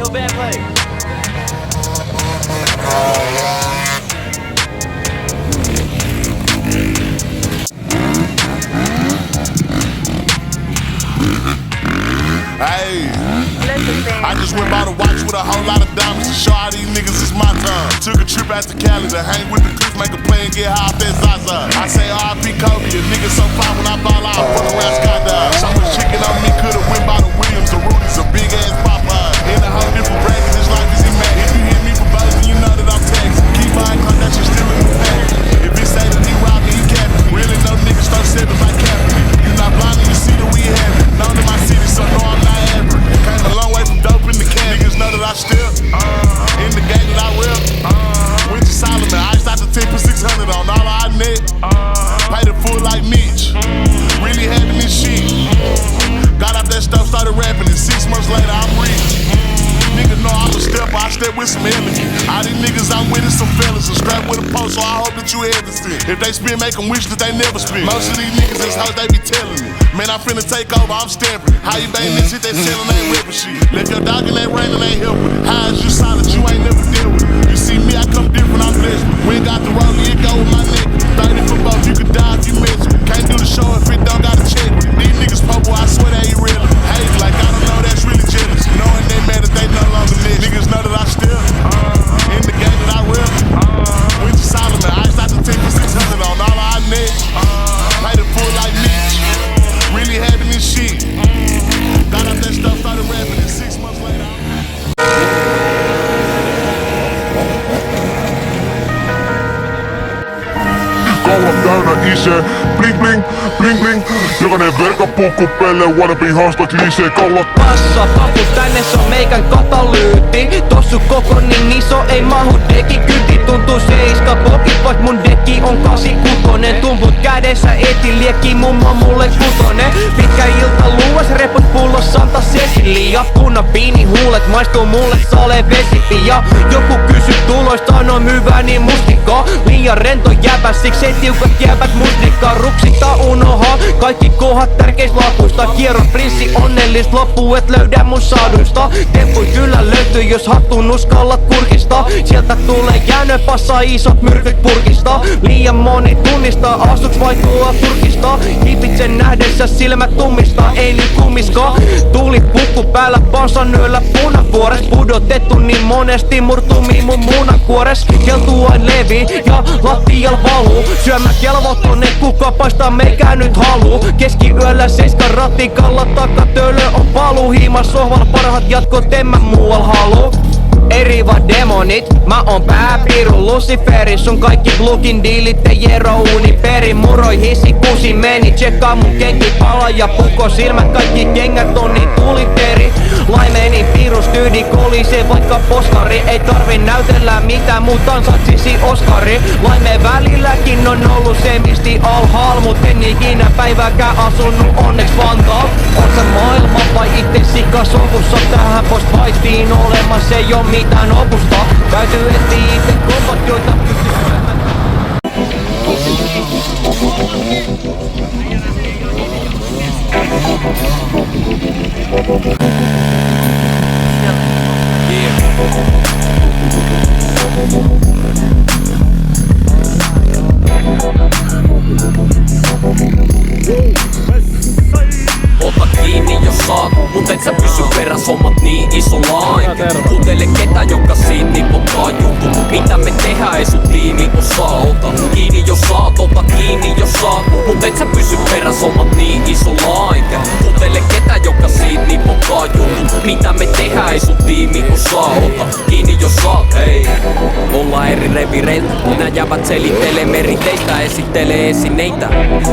yo, bad play. Hey, I just went by the watch with a whole lot of diamonds to show all these niggas it's my time. Took a trip out to Cali to hang with the Crips, make a play and get high off that Zaza. I say R.I.P. Kobe, a nigga so fine when I ball out, fuck around skydive. So much chicken on me, could've went by the Williams, the Rudy's, a big ass Popeye. In a whole different bracket, this life is immaculate. If you hit me for buzzing, you know that I'm taxing. Keep buying Kardashian still in the package. If it say that he robbed me, he capping. Really no niggas start sevens like Kaepernick. You not blind and you see that we have it. Known in my city, so no I'm not average. Came a long way from dope in the can. Niggas know that I still in the game that I rep. Went to Solomon, iced out the 10 for 600 on all I net. Paid it full like Mitch. Really having this shit. Got out that stuff, started rapping, and 6 months later I'm rich. Niggas know I'm a stepper, I step with some elegance. All these niggas I'm with is some fellas, a strap with a post, so I hope that you ever see. If they spin, make them wish that they never spin. Most of these niggas is hoes, they be telling me. Man, I'm finna take over, I'm stamping it. How you bang this shit, they selling, ain't ripping shit. Left your dog in that rain and ain't help with it. How is you solid, you ain't never deal with it. You see me, I come different, I'm blessed. We ain't got the road, it go with my neck. 30 for both, you could die if you miss it. Can't do the show if it don't got a check with it. These niggas popo, I swear they ain't real. Hey, like I don't know, that's really jealous. Knowing they mad that they no longer miss. Niggas know that I still in the game that I rep. Went to Solomon, iced out the 10 for 600 on all I net. Paid it full like Mitch. Really having this shit. Got out that stuff, started rapping, and 6 months later. Kaulat täynnä isee, bling bling, bling bling. Jokainen verkapukku pelle, wannabe haastaa klisee. Kaulat Passa papu tänne, se on meikän katalyytti. Tossu koko niin iso, ei mahu deki. Kyti tuntuu seiska, blokit vaiks mun deki on 86. Tumput kädessä, eti liekki mummo mulle kutonen. Pitkä ilta luuas, reput pullos Santa Cecilia. Punaviini huulet maistuu mulle sale vesipi. Ja joku kysy tuloista, on hyvä niin mustikko. Liian rento jäbä, siksi ei tiukat jäbät mustikkaa. Ruksita unoha, kaikki kohdat tärkeis lapuista. Kierron prinssi onnellist loppu, et löydä mun saaduista. Tempui kyllä löytyy, jos hattuun uskallat kurkista. Sieltä tulee jäännö passa, isot myrkyt purkista. Liian moni tunnistaa, astuks vaikua turkista. Hipitsen nähdessä silmät tummista, ei nyt kummiska. Tuuli pukku päällä, pansan yöllä punakuores. Pudotettu niin monesti, murtumi mun munakuores. Keltu ain levi ja lattial valuu. Syömä kelvoton, et kuka paistaa meikää nyt haluu. Keskiyöllä 7 ratikalla takatölö on paluu. Hiimas sohval parhaat jatkot, en mä muual haluu. Eriva demonit, mä oon pääpiru Luciferi. Sun kaikki blukin diilit ei ero Uniperi. Muroi hissi kusi meni, tsekkaa mun kenki pala ja puko silmät. Kaikki kengät on niin tuliteri. Laimeni pirus tyydi kolisee vaikka poskari. Ei tarvi näytellä mitään, mut ansaitsisi Oskari. Laimeen välilläkin on ollut semisti alhaal, mut en ikinä päivääkään asunut onneks Vantaal. Oot sä maailma vai itse sikasovussa? Tähän pois paistiin olemas, ei oo mitään opusta. Täytyy etsii itse kombat, joita pystyy syömään. Ota kiinni jos saat, mut et sä pysy peräs, hommat niin iso laike. Kuuntele ketä, joka siitä nipottaa juttu. Mitä me tehdään, ei sun tiimi osaa. Ota kiinni jos saat, ota kiinni jos saat, mut et sä pysy peräs, hommat niin iso laike. Kuuntele ketä, joka siitä nipottaa juttu. Mitä me tehdään, ei sun tiimi osaa. Ota kiinni jos saat, hei. Ollaan eri revireiltä, nää jävät selittelee meriteistä, esittelee esineitä.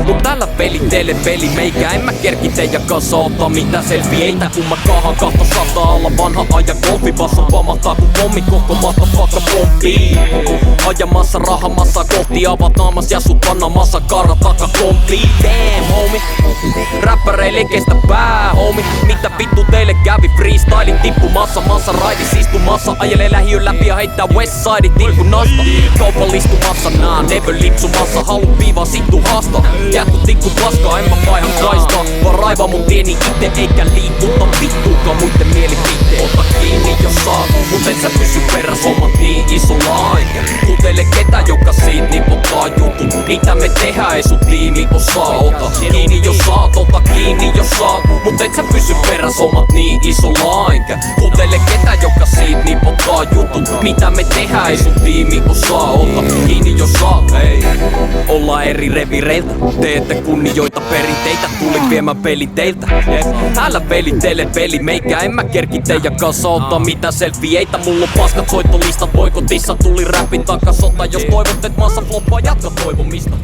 Mut tällä pelittelee peli meikä, en mä kerki teidän kanssa ottaa mitä selfieitä. Kun mä kaahan 200 alla vanha ajan golfi. Basso pamahtaa kun pommi koko motherfucker pomppii. Ajamassa rahamassa kohti avat naamas ja sut pannamassa karra takakonttiin. Damn homie, räppäreille kestä pää homie. Mitä vittu teille kävi freestyle tippumassa. Massa raidis istumassa, ajelee lähiön läpi ja heittää westsideit ikkunasta. Kaupallistumassa nää never lipsumassa. Halu viivaa sittu haasta, jäätkö tikku paskaa, en mä vaihan kaistaa. Vaan raiva mun tieni ite eikä liikutta vittuukaan muitten mielipiteet. Ota kiinni jos et sä pysy peräs, hommat niin isolla aika. Kuuntele ketä, joka siitä nipottaa jutun. Mitä me tehdään, ei sun tiimi osaa. Ota kiinni jos saat, ota kiinni jos saat. Mut et sä pysy peräs, hommat niin isolla aika. Kuuntele ketä, joka siitä nipottaa jutun. Mitä me tehdään, ei sun tiimi osaa. Ota kiinni jos saat, ei. Ollaan eri revireiltä, te ette kunnioita perinteitä. Tulin viemään peli teiltä, älä pelitele peli meikä. En mä kerki teidän kanssa ottaa mitään selfieitä. Mulla on paskat soittolistat, boikotissa tuli räpin takasota. Jos toivot et maassa floppaa, jatka toivomista.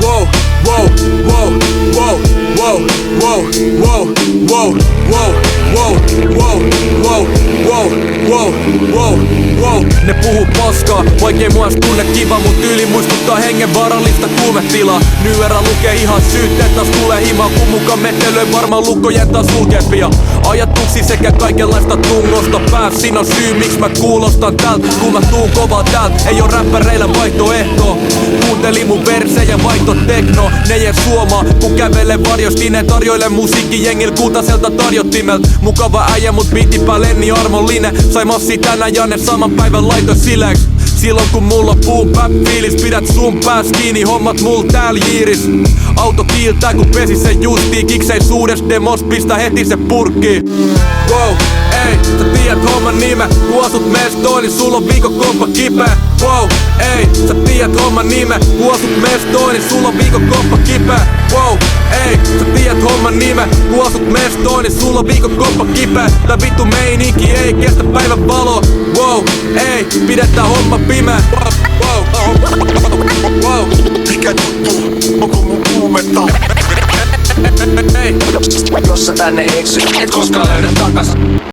Wow, wow, wow, wow, wow, wow, wow, wow, wow, wow, wow, wow, wow, wow, wow, wow. Ne puhuu paskaa, vaikei mua tunne kiva, mut tyyli muistuttaa hengenvaarallista kuumetilaa. Nyerä lukee ihan syytteet, taas tulee himaa, kun mukaan mettelöi varmaan lukkojen taas sulkempia. Ajatuksi sekä kaikenlaista tungosta pääs, siinä on syy miksi mä kuulostan täältä, kun mä tuun kovaa täältä. Ei oo räppäreillä vaihtoehtoa, kuunteli mun versejä vaihto tekno. Ne ei suomaa, kun kävele varjosti, ne tarjoile musiikki jengil kultaiselta tarjottimelta. Mukava äijä mut biitti päälle niin armollinen. Sai massi tänään ja ne saman päivän laito sileeks. Silloin kun mulla on boom bap fiilis, pidät sun pääs kiinni, hommat mul tääl jiiris. Auto kiiltää kun pesi sen justii, kiksei suudes demos, pistä heti se purkki. Wow, ei, sä tiedät homman nime, kun asut mestoon, niin sulla on viikokoppa kipeä. Wow, ei, sä tiedät homman nime, kun asut mestoon, niin sulla on viikokoppa kipeä. Wow, ei, sä tiedät homman nime, kun asut mestoon, niin sulla on viikokoppa kipeä. Tää vittu meininki ei kestä päivän valo. Wow, ei, pidetään homma pimeä. Wow, wow, wow. Mikä tuttu, onko mun kuumetta? Ei, Jos sä tänne eksyt, et koskaan löydä takas.